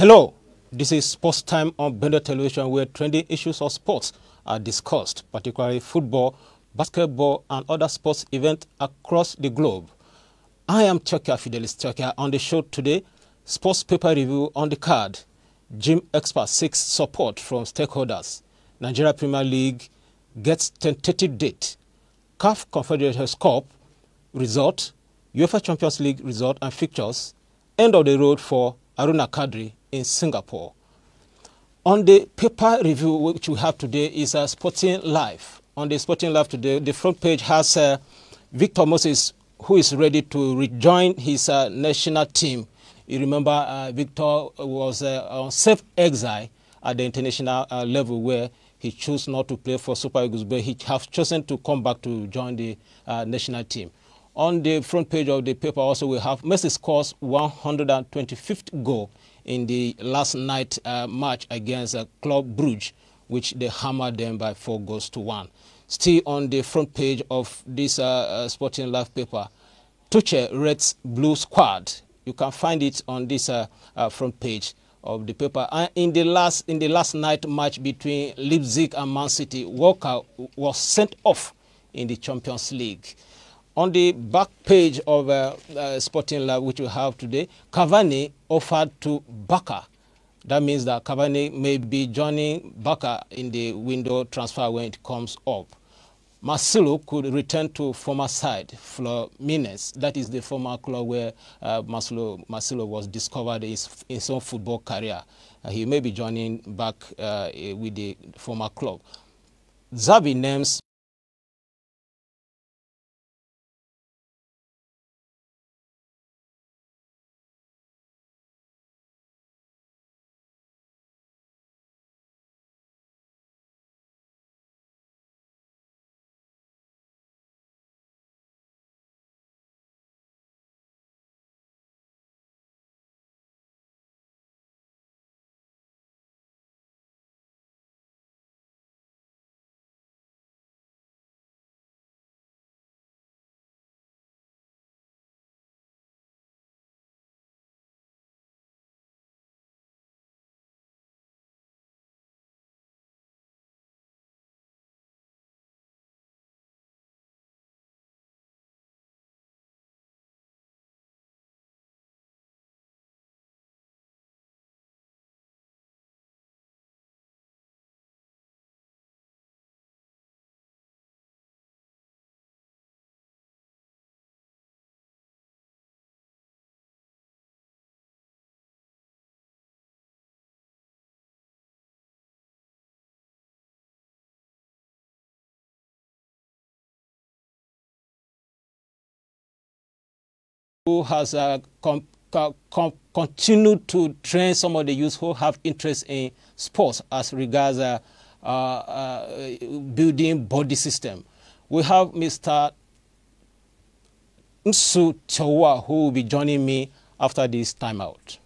Hello, this is Sports Time on Benue Television, where trending issues of sports are discussed, particularly football, basketball, and other sports events across the globe. I am Tyokyaa, Fidelis Tyokyaa. On the show today, sports paper review on the card. Gym expert seeks support from stakeholders. Nigeria Premier League gets tentative date. CAF Confederation Cup result, UEFA Champions League result and fixtures, end of the road for Aruna Kadri in Singapore. On the paper review which we have today is Sporting Life. On the Sporting Life today, the front page has Victor Moses, who is ready to rejoin his national team. You remember Victor was on self-exile at the international level, where he chose not to play for Super Eagles, but he has chosen to come back to join the national team. On the front page of the paper also we have Messi scores 125th goal in the last night match against Club Brugge, which they hammered them by 4-1. Still on the front page of this Sporting Life paper, Tuchel rates Blue squad. You can find it on this front page of the paper. And in the last night match between Leipzig and Man City, Walker was sent off in the Champions League. On the back page of Sporting Life, which we have today, Cavani offered to Barca. That means that Cavani may be joining Barca in the window transfer when it comes up. Marcelo could return to former side, Fluminense. That is the former club where Marcelo was discovered in his own football career. He may be joining back with the former club. Xavi names who has continued to train some of the youth who have interest in sports as regards building body system. We have Mr. Msugh Tyowaa, who will be joining me after this timeout.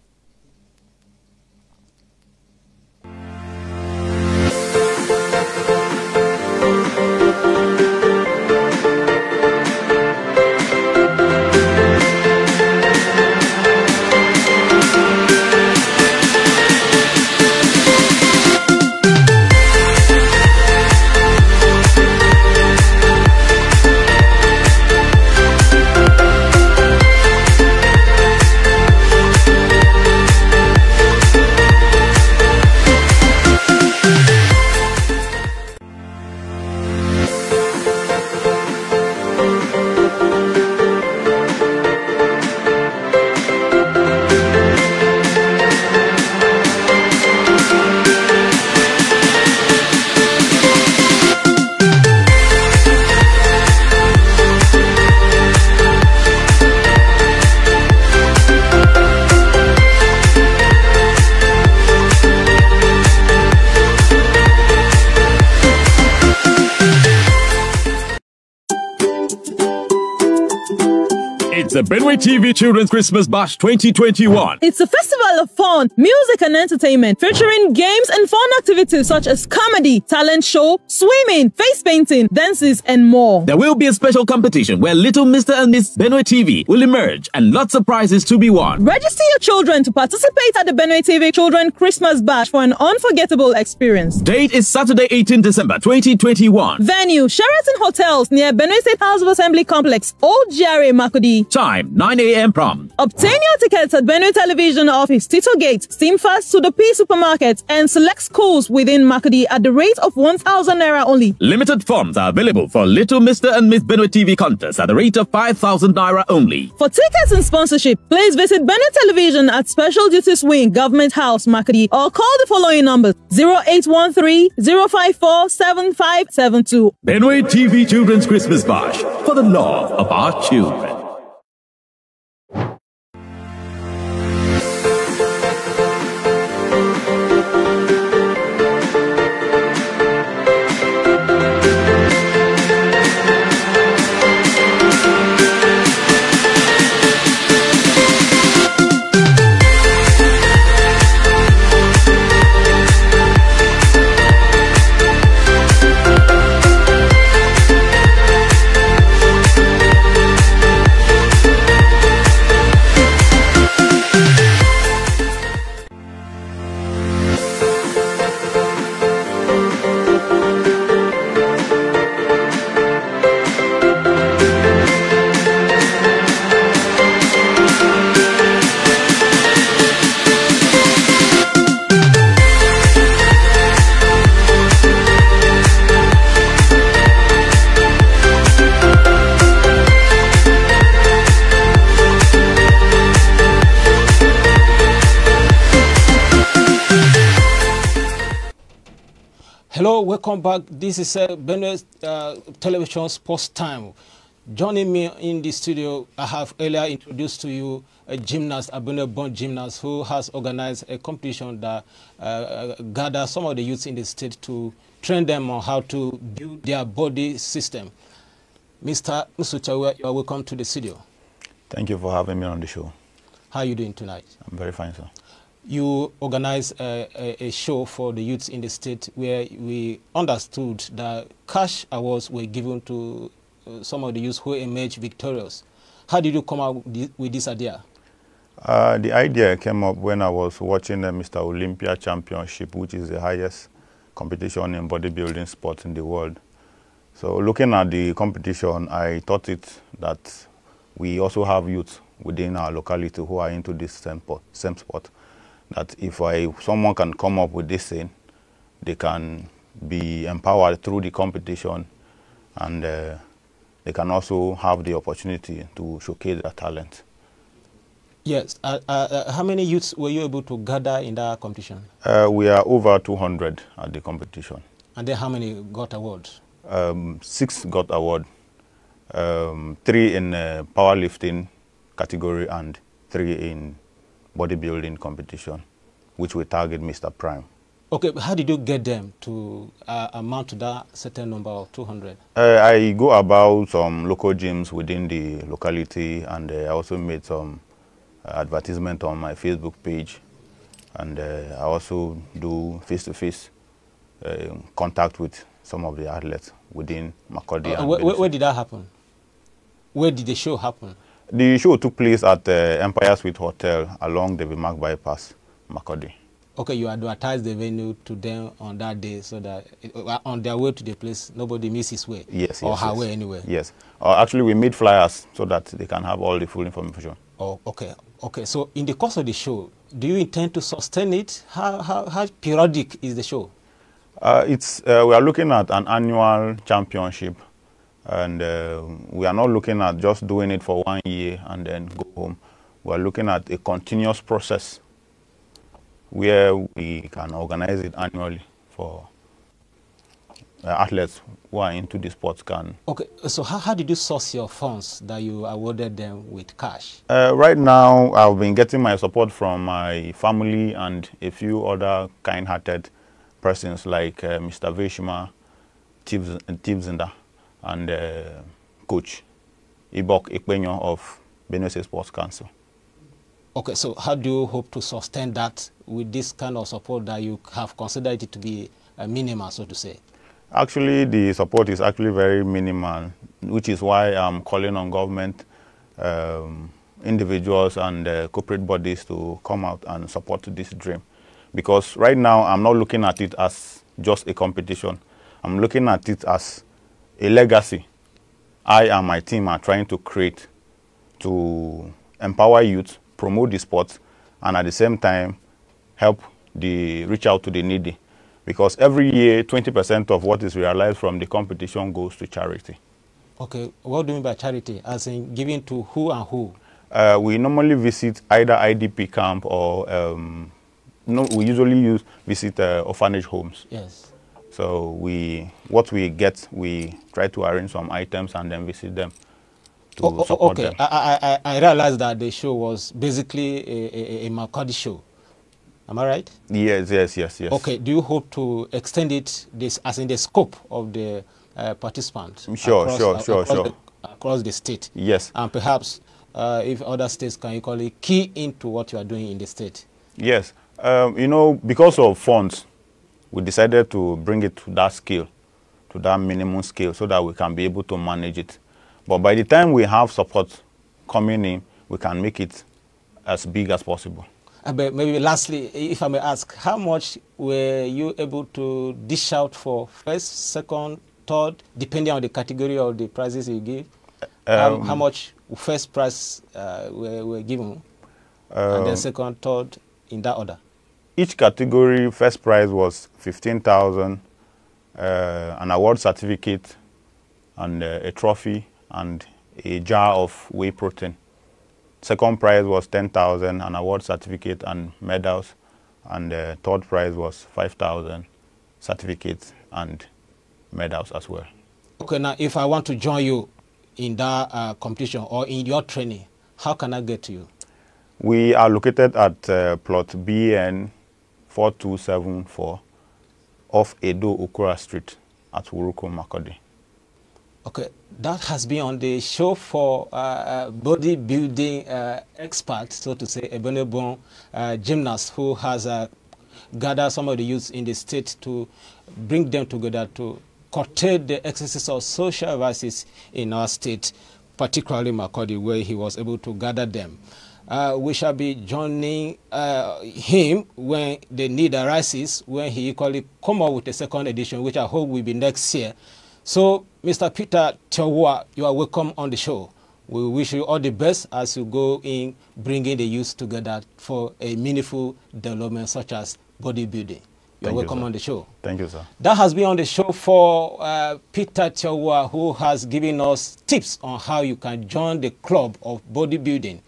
It's the Benue TV Children's Christmas Bash 2021. It's a festival of fun, music and entertainment featuring games and fun activities such as comedy, talent show, swimming, face painting, dances and more. There will be a special competition where little Mr. and Miss Benue TV will emerge and lots of prizes to be won. Register your children to participate at the Benue TV Children's Christmas Bash for an unforgettable experience. Date is Saturday, 18 December 2021. Venue, Sheraton Hotels near Benue State House of Assembly Complex, Old GRA Makurdi. Time, 9 a.m. prompt. Obtain your tickets at Benue Television office, Tito Gate, Steamfast to the P Supermarket and select schools within Makurdi at the rate of 1,000 naira only. Limited forms are available for Little Mr. and Miss Benue TV contest at the rate of 5,000 naira only. For tickets and sponsorship, please visit Benue Television at Special Duties Wing, Government House, Makurdi, or call the following numbers: 0813 054 7572. Benue TV Children's Christmas Bash for the love of our children. Hello, welcome back. This is Benue Television Sports Time. Joining me in the studio, I have earlier introduced to you a gymnast, a Benue-born gymnast who has organized a competition that gathers some of the youths in the state to train them on how to build their body system. Mr. Msugh Tyowaa, you are welcome to the studio. Thank you for having me on the show. How are you doing tonight? I'm very fine, sir. You organized a show for the youths in the state where we understood that cash awards were given to some of the youths who emerged victorious. How did you come up with this idea? The idea came up when I was watching the Mr. Olympia Championship, which is the highest competition in bodybuilding sports in the world. So looking at the competition, I thought that we also have youth within our locality who are into this same sport. That if someone can come up with this thing, they can be empowered through the competition, and they can also have the opportunity to showcase their talent. Yes. How many youths were you able to gather in that competition? We are over 200 at the competition. And then how many got awards? 6 got award, 3 in powerlifting category and 3 in bodybuilding competition, which we target Mr. Prime. Okay, but how did you get them to amount to that certain number of 200? I go about some local gyms within the locality, and I also made some advertisement on my Facebook page, and I also do face-to-face contact with some of the athletes within Makurdi. Where did that happen? Where did the show happen? The show took place at the Empire Suite Hotel along the Bimak Bypass, Makurdi. Okay, you advertised the venue to them on that day so that on their way to the place, nobody misses his way. Yes, or yes, her yes. way anyway. Yes. Actually, we made flyers so that they can have all the full information. Oh, okay. Okay, so in the course of the show, do you intend to sustain it? How periodic is the show? We are looking at an annual championship. And we are not looking at just doing it for 1 year and then go home. We are looking at a continuous process where we can organize it annually for athletes who are into the sports can. Okay, so how did you source your funds that you awarded them with cash? Right now, I've been getting my support from my family and a few other kind-hearted persons like Mr. Veshima, Tivzinda, and Coach Ibok Ikpenyo of Benue State Sports Council. Okay, so how do you hope to sustain that with this kind of support that you have considered it to be a minimal, so to say? Actually, the support is actually very minimal, which is why I'm calling on government, individuals and corporate bodies to come out and support this dream. Because right now, I'm not looking at it as just a competition. I'm looking at it as a legacy I and my team are trying to create to empower youth, promote the sport, and at the same time, help reach out to the needy. Because every year, 20% of what is realized from the competition goes to charity. Okay, what do you mean by charity? As in giving to who and who? We normally visit either IDP camp or we usually visit orphanage homes. Yes. So what we get, we try to arrange some items and then visit them to support them. I realized that the show was basically a Makurdi show. Am I right? Yes. Okay, do you hope to extend it, as in the scope of the participants? Sure. Across the state? Yes. And perhaps if other states can equally key into what you are doing in the state? Yes. You know, because of funds, we decided to bring it to that scale, to that minimum scale, so that we can be able to manage it. But by the time we have support coming in, we can make it as big as possible. But maybe lastly, if I may ask, how much were you able to dish out for first, second, third, depending on the category of the prizes you give? How much first prize were given, and then second, third, in that order? Each category, first prize was 15,000, an award certificate, and a trophy, and a jar of whey protein. Second prize was 10,000, an award certificate and medals, and the third prize was 5,000 certificates and medals as well. Okay, now if I want to join you in that competition or in your training, how can I get to you? We are located at plot BN 4274 off Edo Okura Street at Wuruko, Makurdi. Okay, that has been on the show for bodybuilding expert, so to say, a Benue-born gymnast who has gathered some of the youths in the state to bring them together to curtail the excesses of social vices in our state, particularly Makurdi, where he was able to gather them. We shall be joining him when the need arises, when he equally come up with a second edition, which I hope will be next year. So, Mr. Peter Tyowua, you are welcome on the show. We wish you all the best as you go in bringing the youth together for a meaningful development such as bodybuilding. You are welcome on the show. Thank you, sir. That has been on the show for Peter Tyowua, who has given us tips on how you can join the club of bodybuilding.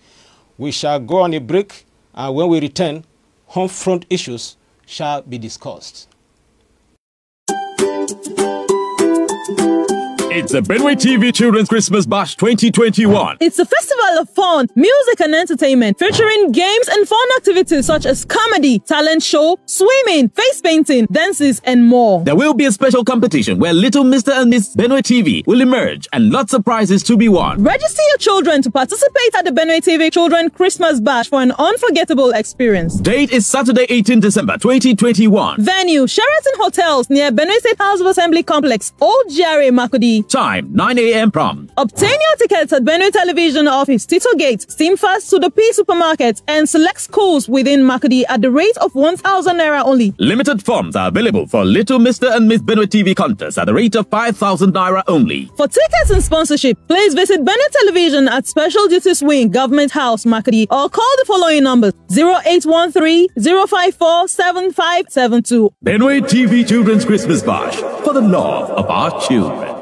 We shall go on a break, and when we return, home front issues shall be discussed. It's the Benue TV Children's Christmas Bash 2021. It's a festival of fun, music and entertainment featuring games and fun activities such as comedy, talent show, swimming, face painting, dances and more. There will be a special competition where little Mr. and Miss Benue TV will emerge and lots of prizes to be won. Register your children to participate at the Benue TV Children's Christmas Bash for an unforgettable experience. Date is Saturday, 18 December 2021. Venue, Sheraton Hotels near Benue State House of Assembly Complex, Old GRA, Makurdi. Time, 9 a.m. prompt. Obtain your tickets at Benue Television office, Tito Gate, Steamfast to the P Supermarket, and select schools within Makurdi at the rate of 1,000 naira only. Limited forms are available for Little Mr. and Miss Benue TV contest at the rate of 5,000 naira only. For tickets and sponsorship, please visit Benue Television at Special Duties Wing, Government House, Makurdi, or call the following numbers: 0813-054-7572. Benue TV Children's Christmas Bash, for the love of our children.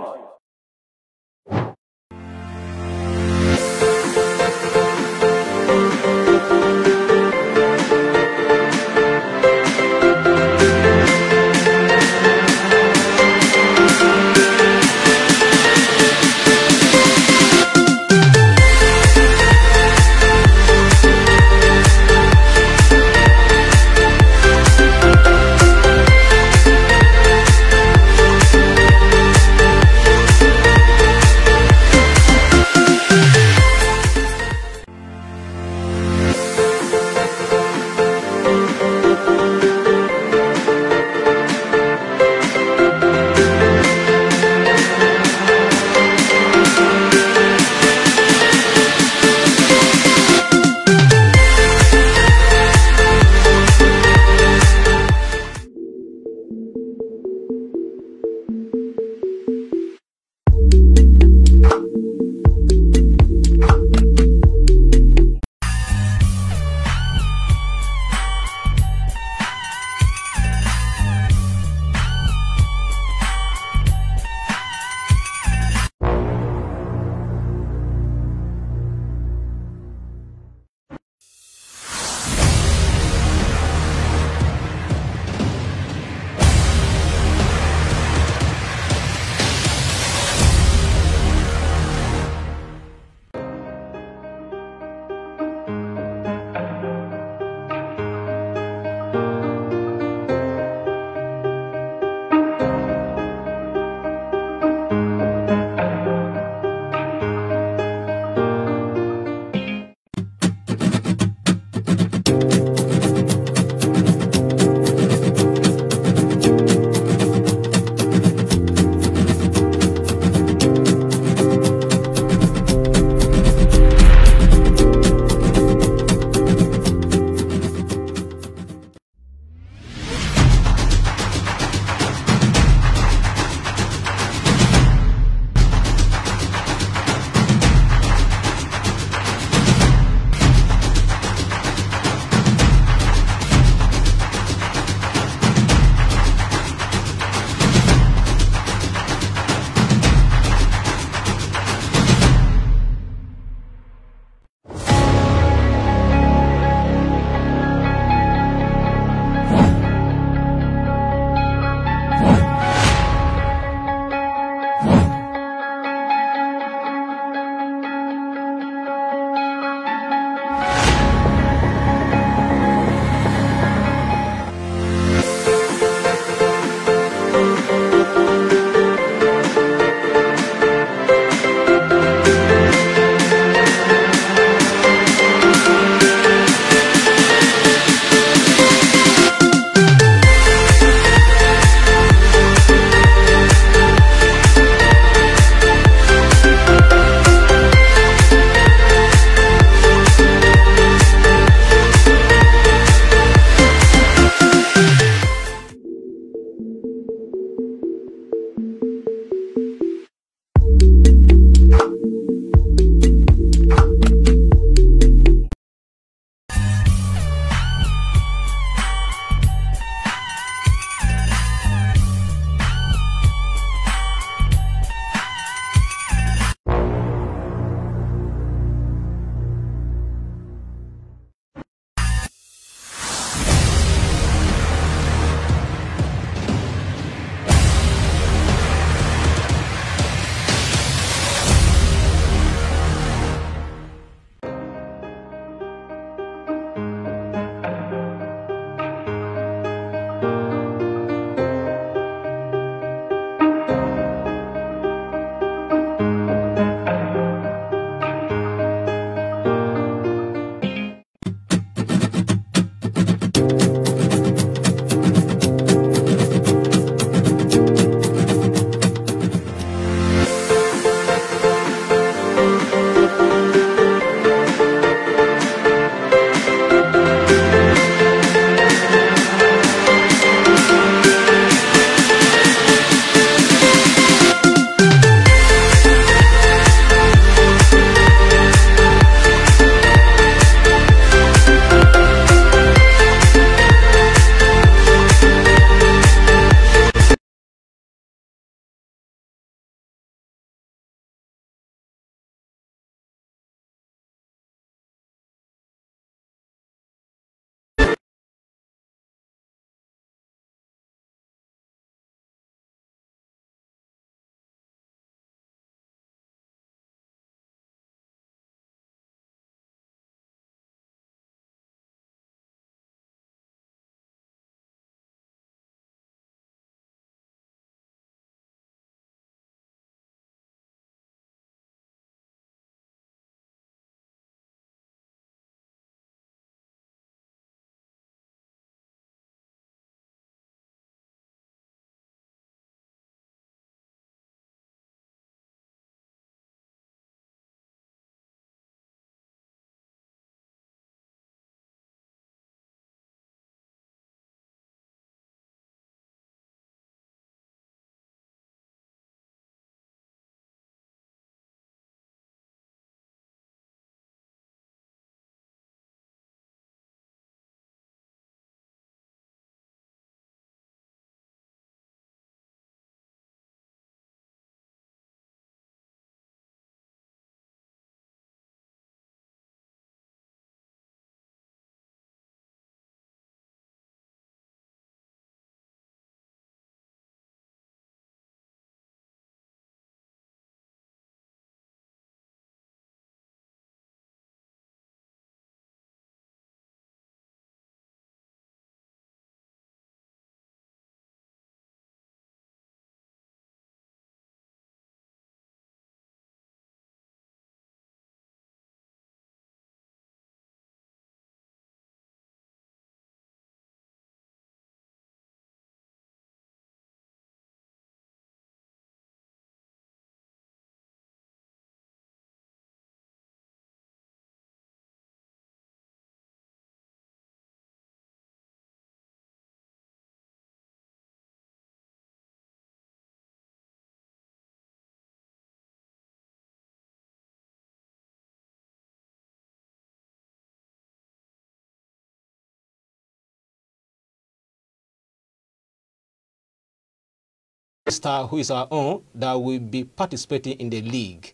star who is our own that will be participating in the league.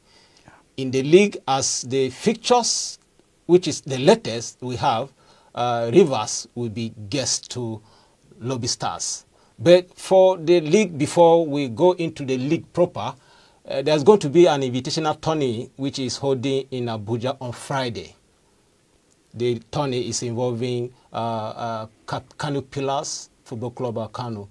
In the league, as the fixtures, which is the latest we have, Rivers will be guest to Lobby Stars. But for the league, before we go into the league proper, there's going to be an invitational tourney which is holding in Abuja on Friday. The tourney is involving Kano Pillars Football Club Kano.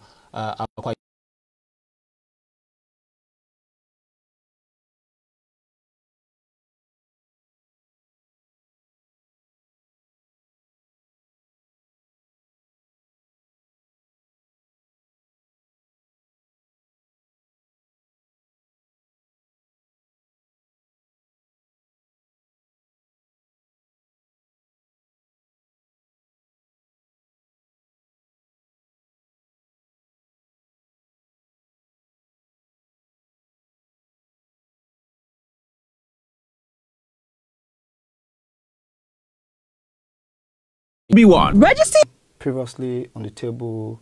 B1. Register. Previously on the table,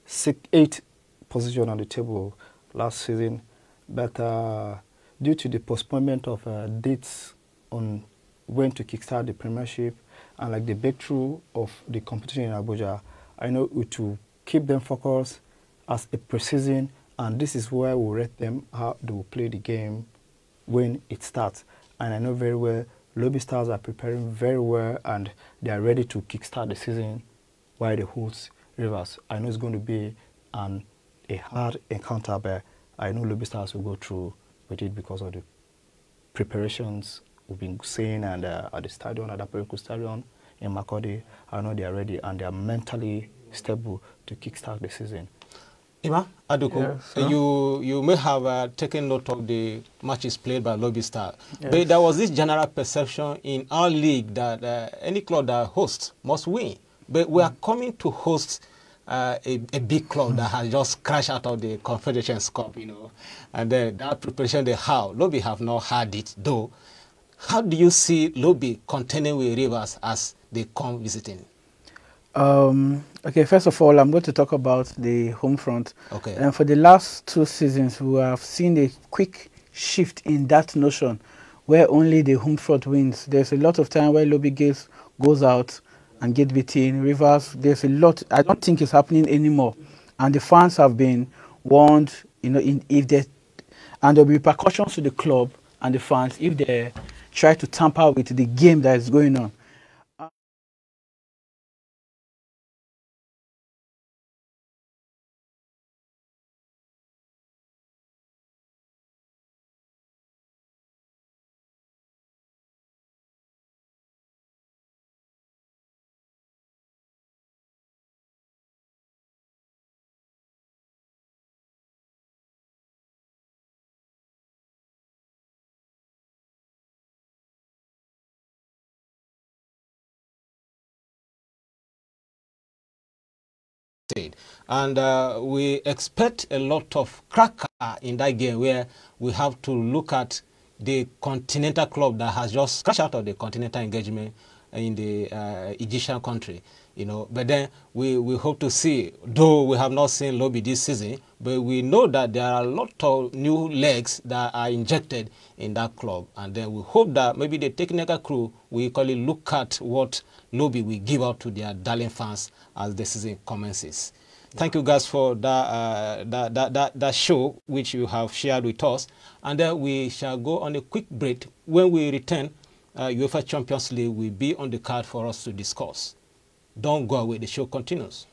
8th position on the table last season, but due to the postponement of dates on when to kickstart the Premiership and like the breakthrough of the competition in Abuja, I know it will keep them focused as a pre-season, and this is where we'll rate them how they will play the game when it starts. And I know very well Lobby Stars are preparing very well and they are ready to kickstart the season while they host Rivers. I know it's going to be a hard encounter, but I know Lobby Stars will go through with it because of the preparations we've been seeing and at the stadium, at the Perico Stadium in Makurdi. I know they are ready and they are mentally stable to kickstart the season. Ima Aduko, yes, you may have taken note of the matches played by Lobby Star, yes. But there was this general perception in our league that any club that hosts must win. But we are coming to host a big club that has just crashed out of the Confederations Cup, you know, and that preparation they have. Lobby have not had it though. How do you see Lobby contending with Rivers as they come visiting? Okay, first of all, I'm going to talk about the home front. Okay. And for the last 2 seasons, we have seen a quick shift in that notion where only the home front wins. There's a lot of time where Lobby goes out and get beaten. Rivers, there's a lot. I don't think it's happening anymore. And the fans have been warned, you know, and there'll be repercussions to the club and the fans if they try to tamper with the game that is going on. And we expect a lot of cracker in that game where we have to look at the continental club that has just crashed out of the continental engagement in the Egyptian country, you know. But then we hope to see, though we have not seen Lobby this season, but we know that there are a lot of new legs that are injected in that club. And then we hope that maybe the technical crew will equally look at what Lobby will give out to their darling fans as the season commences. Thank you guys for that show which you have shared with us. And then we shall go on a quick break. When we return, UEFA Champions League will be on the card for us to discuss. Don't go away, the show continues.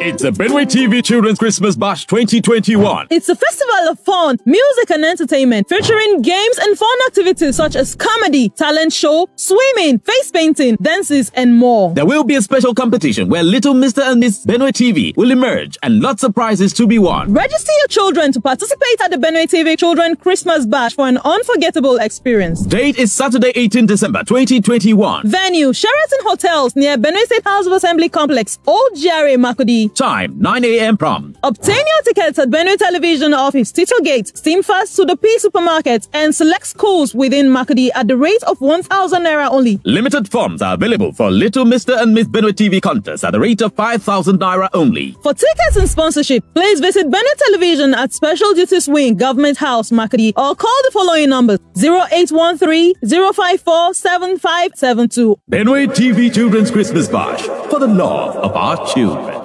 It's the Benue TV Children's Christmas Bash 2021. It's a festival of fun, music and entertainment featuring games and fun activities such as comedy, talent show, swimming, face painting, dances and more. There will be a special competition where little Mr. and Miss Benue TV will emerge and lots of prizes to be won. Register your children to participate at the Benue TV Children Christmas Bash for an unforgettable experience. Date is Saturday, 18 December 2021. Venue, Sheraton Hotels near Benue State House of Assembly Complex, Old GRA, Makurdi. Time, 9 a.m. prompt. Obtain your tickets at Benue Television office, Tito Gate, Steamfast to the P Supermarket, and select schools within Makurdi at the rate of 1,000 naira only. Limited forms are available for Little Mr. and Miss Benue TV contest at the rate of 5,000 naira only. For tickets and sponsorship, please visit Benue Television at Special Duties Wing, Government House, Makurdi, or call the following numbers: 0813-054-7572. Benue TV Children's Christmas Bash for the love of our children.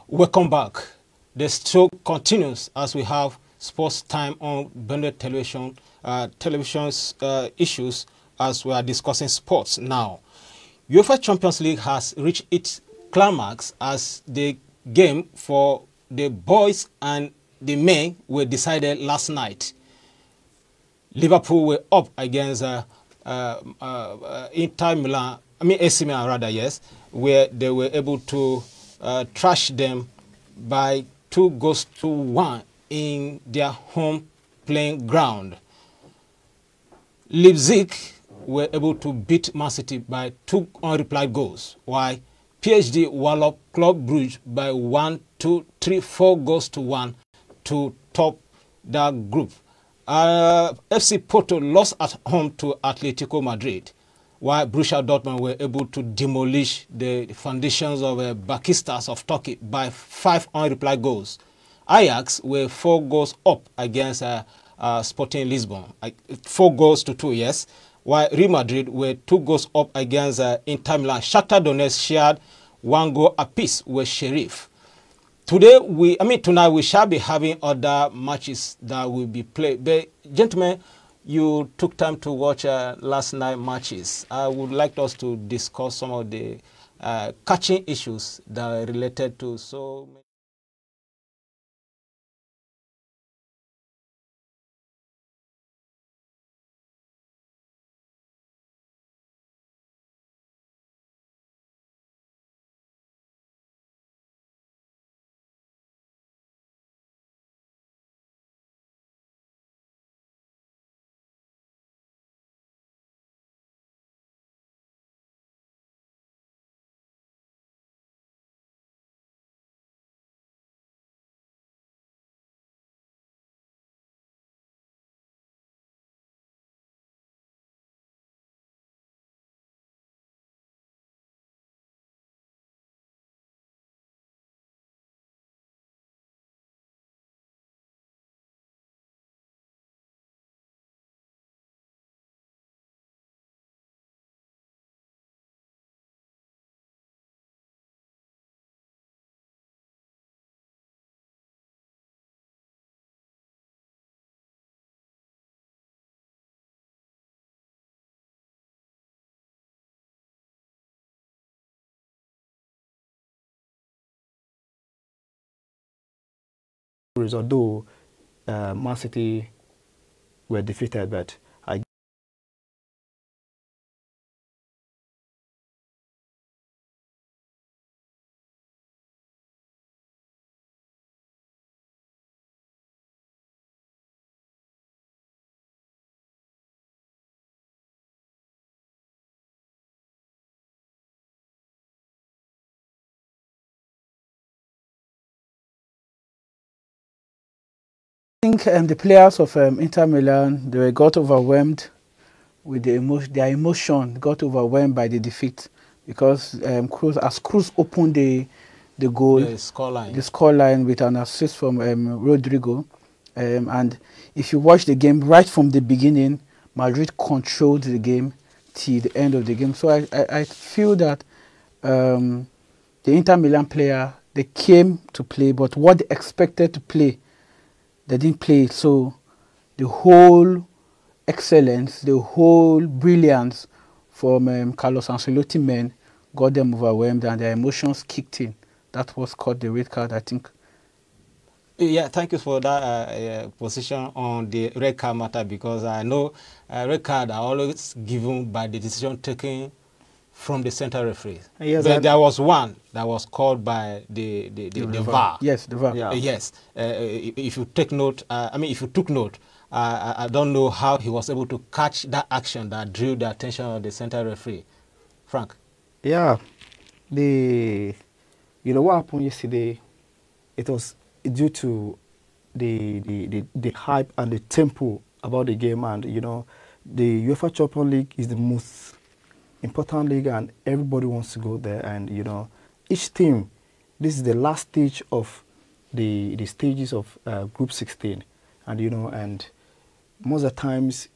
Welcome back. The show continues as we have sports time on Benue Television, television's issues as we are discussing sports now. UEFA Champions League has reached its climax as the game for the boys and the men were decided last night. Liverpool were up against Inter Milan, AC Milan rather, yes, where they were able to trash them by 2-1 in their home playing ground. Leipzig were able to beat Man City by 2 unreplied goals, while PSG walloped Club Brugge by 4-1 to top that group. FC Porto lost at home to Atletico Madrid, while Borussia Dortmund were able to demolish the foundations of Bakistas of Turkey by 5 unreplied goals. Ajax were 4 goals up against Sporting Lisbon, 4-2, yes, while Real Madrid were 2 goals up against Inter Milan. Shakhtar Donetsk shared 1 goal apiece with Sheriff. Tonight we shall be having other matches that will be played. But gentlemen, you took time to watch last night matches. I would like us to discuss some of the catching issues that are related to so many. Although Man City were defeated, but I think the players of Inter Milan, they got overwhelmed with the their emotion got overwhelmed by the defeat, because Cruz opened the goal, the scoreline with an assist from Rodrigo, and if you watch the game right from the beginning, Madrid controlled the game till the end of the game. So I feel that the Inter Milan player, they came to play, but what they expected to play, they didn't play. So the whole excellence, the whole brilliance from Carlos Ancelotti men got them overwhelmed and their emotions kicked in. That was called the red card, I think. Yeah, thank you for that position on the red card matter, because I know red card are always given by the decision taken from the center referee. Yes, but there was one that was called by the VAR. Yes, the VAR. Yeah. Yes. If you take note, if you took note, I don't know how he was able to catch that action that drew the attention of the center referee. Frank? Yeah. You know what happened yesterday? It was due to the hype and the tempo about the game, and you know, the UEFA Champions League is the most important league and everybody wants to go there, and you know, each team, this is the last stage of the stages of group 16, and you know, and most of the times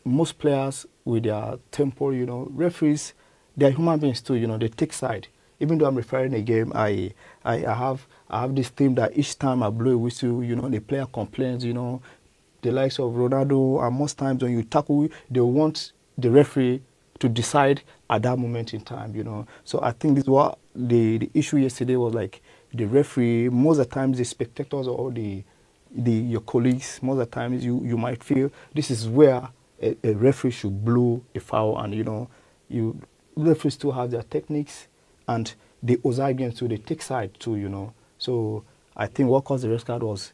most players with their tempo, you know, referees, they are human beings too, you know, they take side. Even though I'm referring a game, I have this team that each time I blow a whistle, you know, the player complains, you know, the likes of Ronaldo, and most times when you tackle, they want the referee to decide at that moment in time, you know. So I think this is what the issue yesterday was, like the referee, most of the times the spectators or your colleagues, most of the times you might feel this is where a referee should blow a foul, and you know, referees still have their techniques, and the Ozai games too, they take side too, you know. So I think what caused the red card was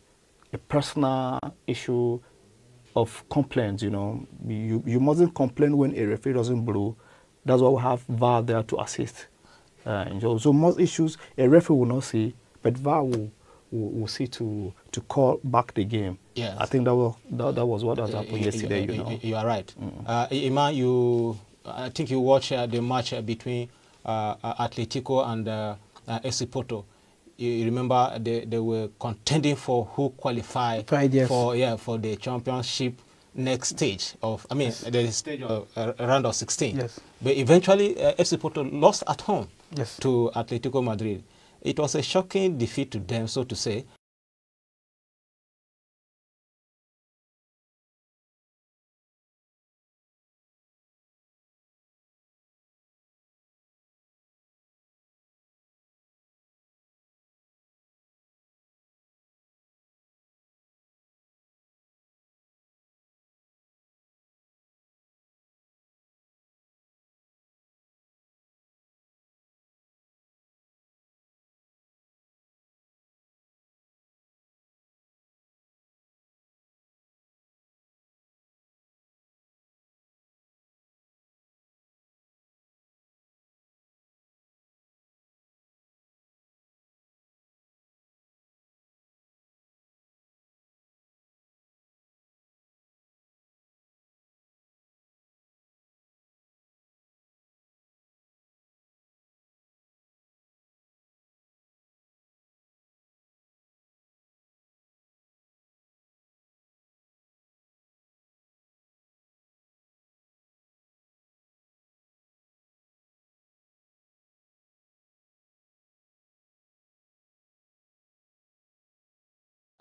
a personal issue of complaints, you know. You mustn't complain when a referee doesn't blow. That's why we have VAR there to assist. So most issues a referee will not see, but VAR will see to call back the game. Yes. I think that was what has happened yesterday, you know. You are right. Iman, I think you watched the match between Atletico and FC Porto. You remember they were contending for who qualified for the championship next stage of, the stage of round of 16. Yes. But eventually FC Porto lost at home Yes. to Atletico Madrid. It was a shocking defeat to them, so to say.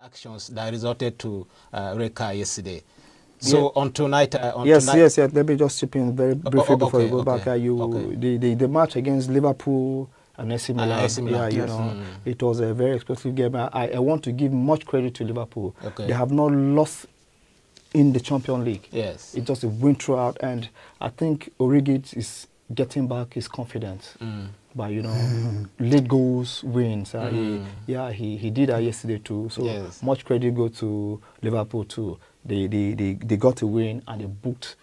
Actions that resulted to red card yesterday. So on tonight, Yes. Let me just chip in very briefly before you go back. The match against Liverpool and AC Milan, you know, it was a very explosive game. I want to give much credit to Liverpool. They have not lost in the Champions League. Yes, it just a win throughout, and I think Origi is getting back his confidence. By, you know, late goals, wins. He did that yesterday too. So yes, much credit go to Liverpool too. They got a win and they booked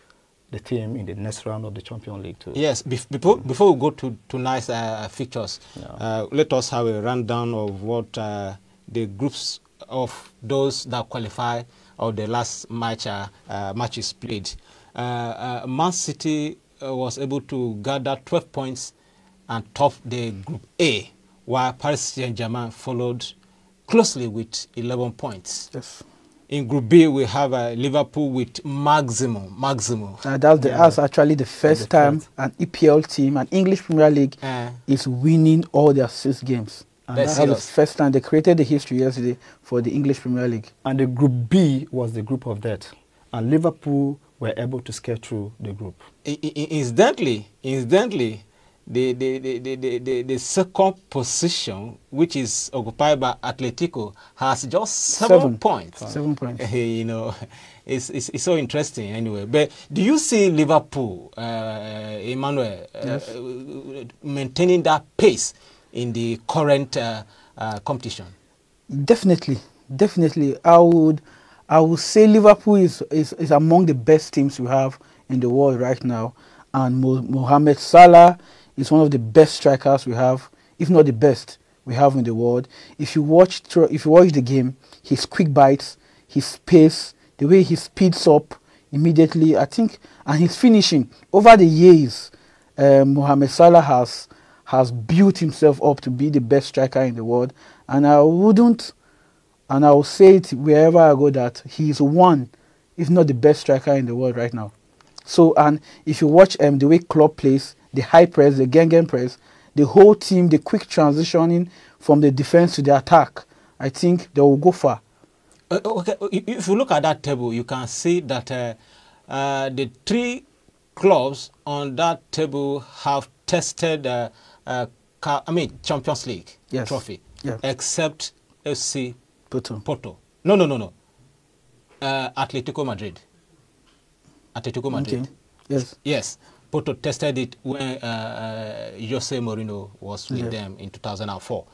the team in the next round of the Champions League too. Yes. Before we go to tonight's fixtures, let us have a rundown of what the groups of those that qualify or the last matches played. Man City was able to gather 12 points and top the Group A, while Paris Saint-Germain followed closely with 11 points. Yes. In Group B, we have Liverpool with Maximo. That's actually the first time an EPL team, an English Premier League, is winning all their 6 games. And that's the first time. They created the history yesterday for the English Premier League. And the Group B was the group of death. And Liverpool were able to scale through the group. Incidentally, the second position, which is occupied by Atletico, has just 7 points. 7 points. You know, it's so interesting anyway. But do you see Liverpool, Emmanuel, maintaining that pace in the current competition? Definitely. I would say Liverpool is among the best teams we have in the world right now, and Mohamed Salah is one of the best strikers we have, if not the best we have in the world. If you watch the game, his quick bites, his pace, the way he speeds up immediately, I think, and his finishing over the years, Mohamed Salah has built himself up to be the best striker in the world, and I will say it wherever I go that he is one, if not the best striker in the world right now. So, and if you watch the way Klopp plays, the high press, the Gengen press, the whole team, the quick transitioning from the defense to the attack, I think they will go far. Okay, if you look at that table, you can see that the 3 clubs on that table have tested Champions League trophy, except FC Porto. No. Atletico Madrid. Okay. Yes. Porto tested it when Jose Mourinho was with them in 2004.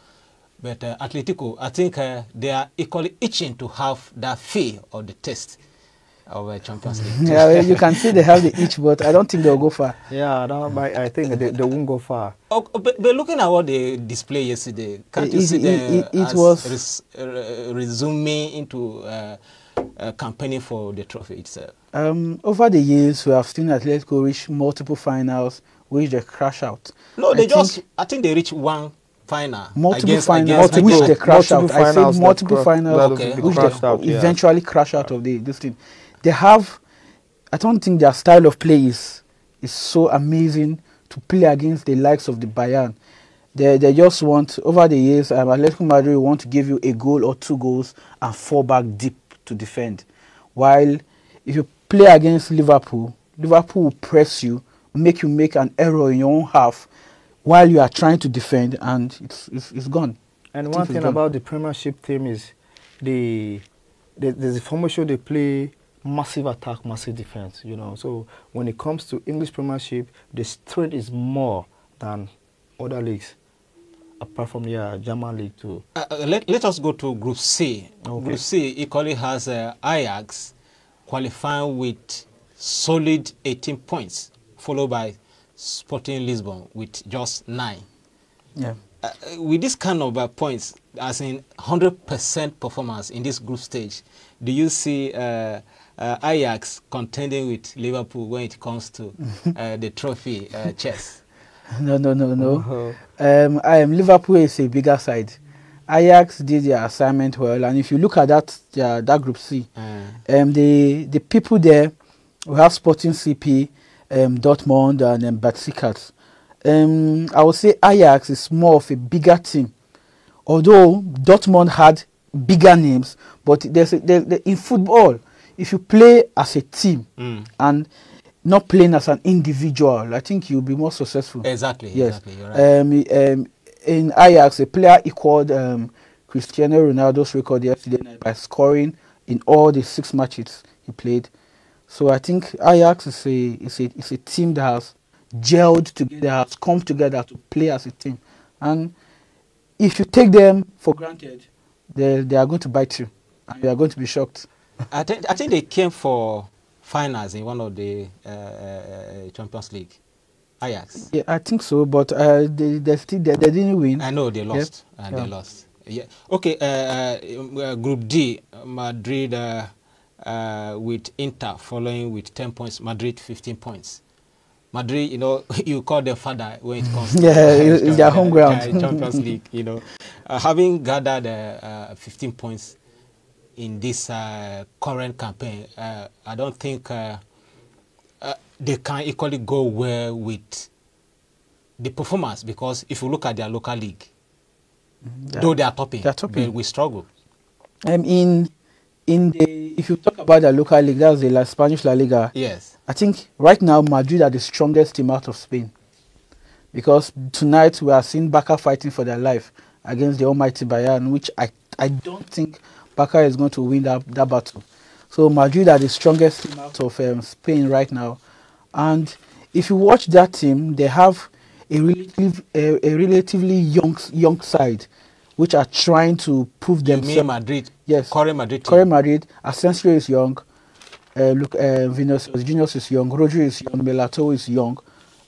But Atletico, I think they are equally itching to have that feel of the test of Champions League. Yeah, you can see they have the itch, but I don't think they'll go far. Yeah, I think they won't go far. But looking at what they displayed yesterday, can't you see it was resuming into campaigning for the trophy itself? Over the years, we have seen Atletico reach multiple finals, which they crash out. No, I think they reached one final. Multiple finals, which they crash out. I said multiple finals, which they eventually crash out of this thing. They have, I don't think their style of play is so amazing to play against the likes of the Bayern. They just want, over the years, Atletico Madrid want to give you a goal or 2 goals and fall back deep to defend. While if you play against Liverpool will press you, make you make an error in your own half while you are trying to defend, and it's gone. And one thing about the Premiership team is there's a formation they play massive attack, massive defense, you know. So when it comes to English Premiership, the strength is more than other leagues, apart from the German league too. Let us go to Group C. Okay. Group C equally has Ajax qualifying with solid 18 points, followed by Sporting Lisbon with just 9. Yeah. With this kind of points, as in 100% performance in this group stage, do you see Ajax contending with Liverpool when it comes to the trophy chess? No. Liverpool is a bigger side. Ajax did their assignment well, and if you look at that Group C, the people there, we have Sporting CP, Dortmund, and Besiktas. I would say Ajax is more of a bigger team, although Dortmund had bigger names. But in football, if you play as a team and not playing as an individual, I think you'll be more successful. Exactly. Yes. Exactly, you're right. In Ajax, a player equaled Cristiano Ronaldo's record yesterday night by scoring in all the 6 matches he played. So I think Ajax is a team that has gelled together, has come together to play as a team. And if you take them for granted, they are going to bite you, and you are going to be shocked. I think they came for finals in one of the Champions League. Ajax. Yeah, I think so, but they didn't win. I know they lost. Yep. They lost. Yeah. Okay. Group D, Madrid with Inter following with 10 points. Madrid 15 points. Madrid, you know, you call them father when it comes to it's their home ground. Champions League. You know, having gathered 15 points in this current campaign, I don't think they can equally go well with the performance, because if you look at their local league, though they are topping, but we struggle. If you talk about the local league, that's the Spanish La Liga. Yes. I think right now Madrid are the strongest team out of Spain, because tonight we are seeing Barca fighting for their life against the almighty Bayern, which I don't think Barca is going to win that battle. So Madrid are the strongest team out of Spain right now, and if you watch that team, they have a relatively young side, which are trying to prove themselves. You mean Madrid? Yes. Current Madrid team. Current Madrid. Asensio is young. Vinicius Junior is young. Rodri is young. Milito is young.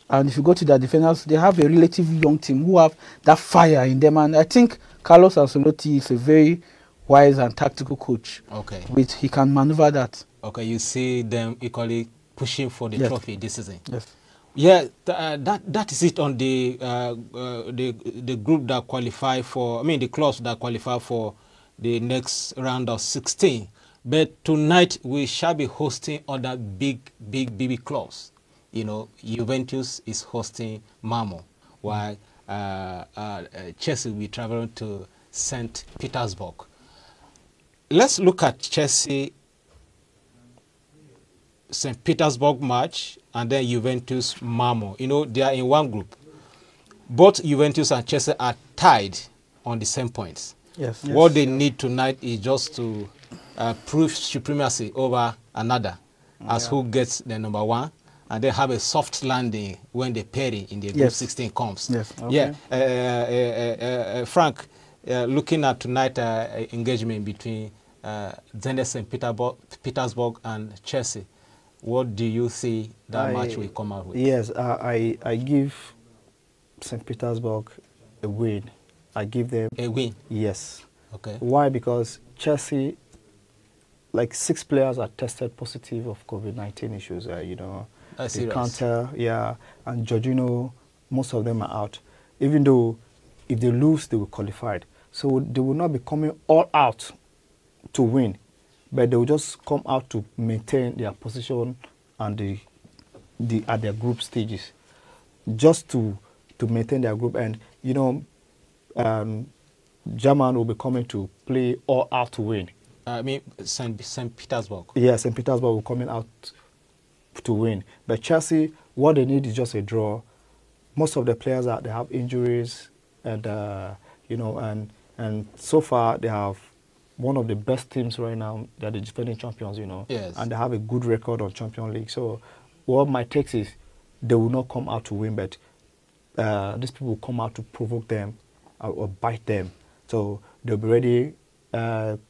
And if you go to the defenders, they have a relatively young team who have that fire in them. And I think Carlos Ancelotti is a very wise and tactical coach. Okay. He can maneuver that. Okay, you see them equally pushing for the trophy this season. Yes. Yeah, that is it on the group that qualify for, I mean the clubs that qualify for the next round of 16. But tonight we shall be hosting other big clubs. You know, Juventus is hosting Malmo, while Chelsea will be traveling to St. Petersburg. Let's look at Chelsea St. Petersburg match and then Juventus Malmo. You know, they are in one group. Both Juventus and Chelsea are tied on the same points. Yes. What they need tonight is just to prove supremacy over another as who gets the number one, and they have a soft landing when the pairing in the group 16 comes. Yes. Okay. Yeah. Frank, looking at tonight engagement between Zenit St. Petersburg and Chelsea, what do you see that match will come out with? Yes, I give St. Petersburg a win. I give them a win. Yes. Okay. Why? Because Chelsea, like 6 players are tested positive of COVID-19 issues. You know, the counter, and Jorginho, most of them are out. Even though if they lose, they will qualify. So they will not be coming all out to win, but they will just come out to maintain their position and at their group stages, just to maintain their group. And you know, German will be coming to play all out to win. I mean, St. Petersburg. Yeah, St. Petersburg will coming out to win. But Chelsea, what they need is just a draw. Most of the players they have injuries, and you know, and so far they have one of the best teams right now. They're the defending champions, you know. Yes. And they have a good record on Champions League. So what my take is, they will not come out to win, but these people will come out to provoke them or bite them. So they'll be ready.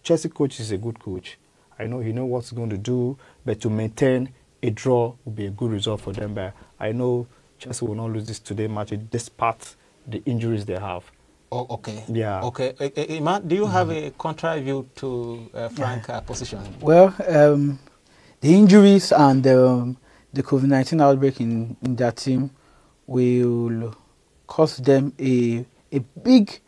Chelsea coach is a good coach. I know he knows what's going to do, but to maintain a draw will be a good result for them. But I know Chelsea will not lose this today match despite the injuries they have. Oh, okay. Yeah. Okay. Iman, do you have a contrary view to Frank's position? Well, the injuries and the COVID-19 outbreak in that team will cause them a big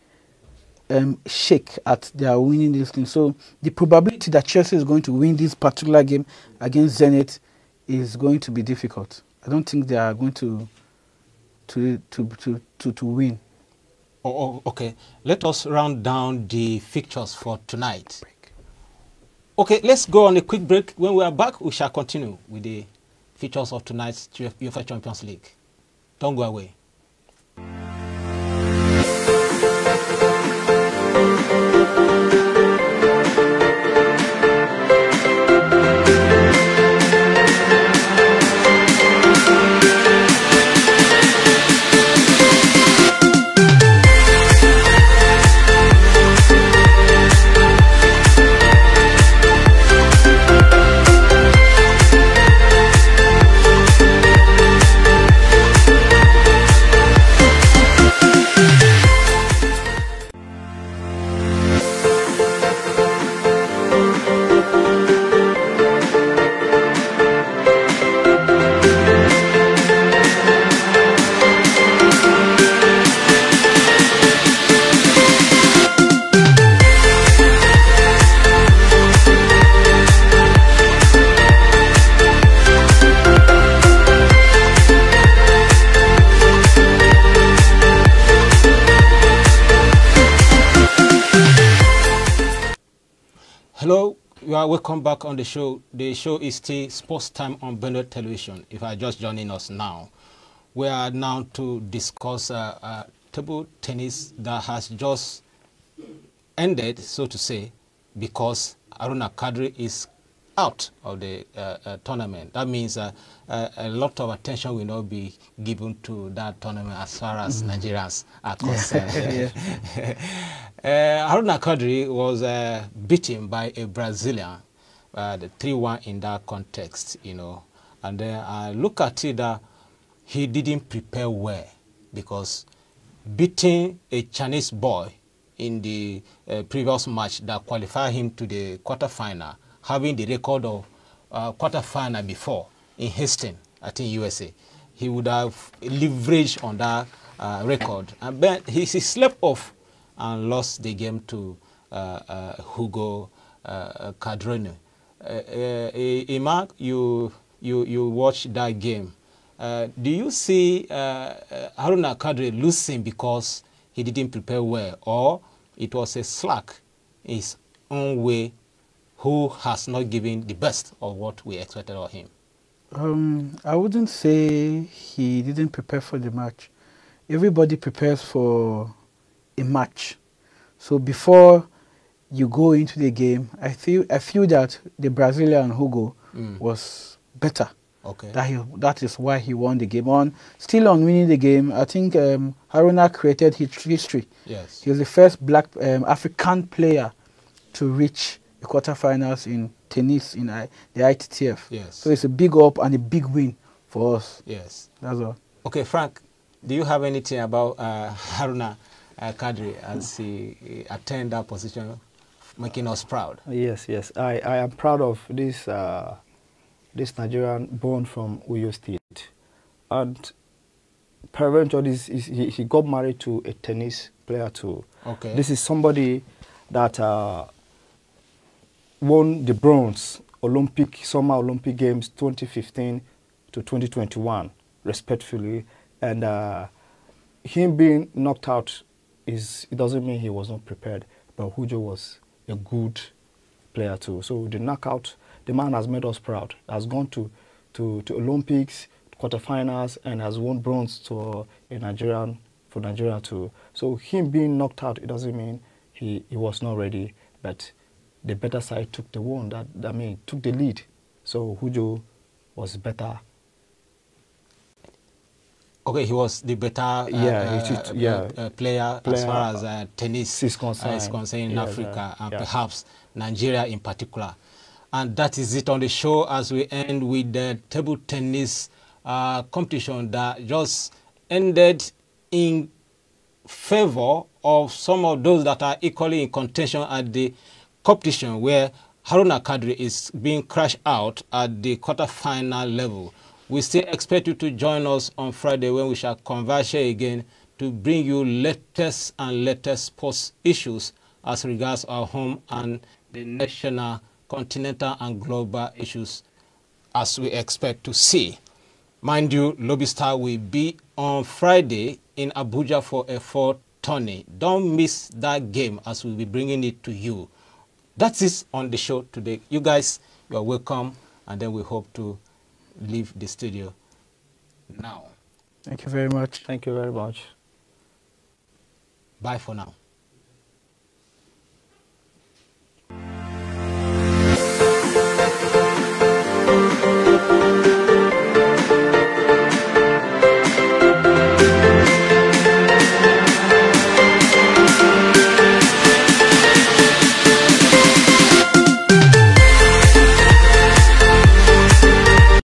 shake at their winning this thing. So the probability that Chelsea is going to win this particular game against Zenit is going to be difficult. I don't think they are going to win. Oh, okay. Let us round down the fixtures for tonight. Okay, let's go on a quick break. When we are back, we shall continue with the fixtures of tonight's UEFA Champions League. Don't go away. Hello, you are welcome back on the show. The show is still Sports Time on Benue Television. If you are just joining us now, we are now to discuss table tennis that has just ended, so to say, because Haruna Kadri is out of the tournament. That means a lot of attention will not be given to that tournament as far as Nigerians are concerned. Haruna Kadri was beaten by a Brazilian, the 3-1 in that context, you know. And then I look at it that he didn't prepare well, because beating a Chinese boy in the previous match that qualified him to the quarterfinal, having the record of quarterfinal before in Hastings, I think USA, he would have leveraged on that record. And then he slept off and lost the game to Hugo Cadrone. Emma, you watched that game. Do you see Haruna Kadri losing because he didn't prepare well, or it was a slack in his own way, who has not given the best of what we expected of him? I wouldn't say he didn't prepare for the match. Everybody prepares for a match. So before you go into the game, I feel that the Brazilian Hugo was better. Okay. That is why he won the game. Still on winning the game, I think Haruna created history. Yes. He was the first black African player to reach the quarterfinals in tennis in the ITTF. Yes. So it's a big up and a big win for us. Yes. That's all. Okay, Frank, do you have anything about Haruna Kadri as he attained that position, making us proud? Yes, yes. I am proud of this this Nigerian born from Uyo State. And peradventure, he got married to a tennis player too. Okay. This is somebody that won the bronze Summer Olympic Games 2015 to 2021, respectively. And him being knocked out, it doesn't mean he was not prepared, but Hugo was a good player too. So the knockout, the man has made us proud. Has gone to Olympics, quarterfinals, and has won bronze for Nigeria too. So him being knocked out, it doesn't mean he was not ready, but the better side took the one. Took the lead. So Hugo was better. Okay, he was the better player as far as tennis is concerned in Africa, and perhaps Nigeria in particular. And that is it on the show, as we end with the table tennis competition that just ended in favor of some of those that are equally in contention at the competition, where Haruna Kadri is being crashed out at the quarterfinal level. We still expect you to join us on Friday, when we shall converge here again to bring you latest sports issues as regards our home and the national, continental and global issues as we expect to see. Mind you, Lobby Star will be on Friday in Abuja for a 4 tourney. Don't miss that game, as we'll be bringing it to you. That's it on the show today. You guys, you are welcome, and then we hope to leave the studio now. Thank you very much. Thank you very much. Bye for now.